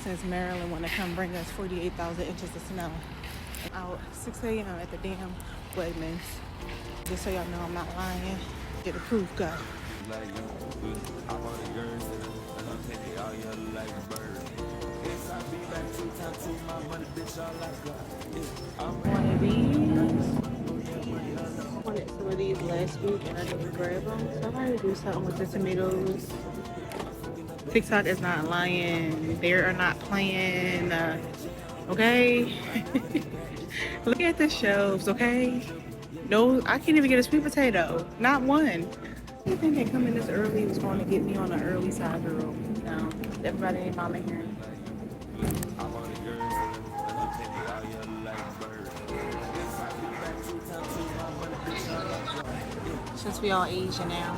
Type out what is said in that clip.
since Maryland want to come bring us 48,000 inches of snow. Out 6 a.m. at the damn Wegmans. Just so y'all know I'm not lying. Get the proof, go. One of these. I wanted some of these last week and I didn't grab them. So I'm going to do something with the tomatoes. TikTok is not lying. They are not playing. Okay? Look at the shelves, okay? No, I can't even get a sweet potato. Not one. You think they coming this early was going to get me on the early side, girl? No. Everybody ain't mama here. Since we all Asian now.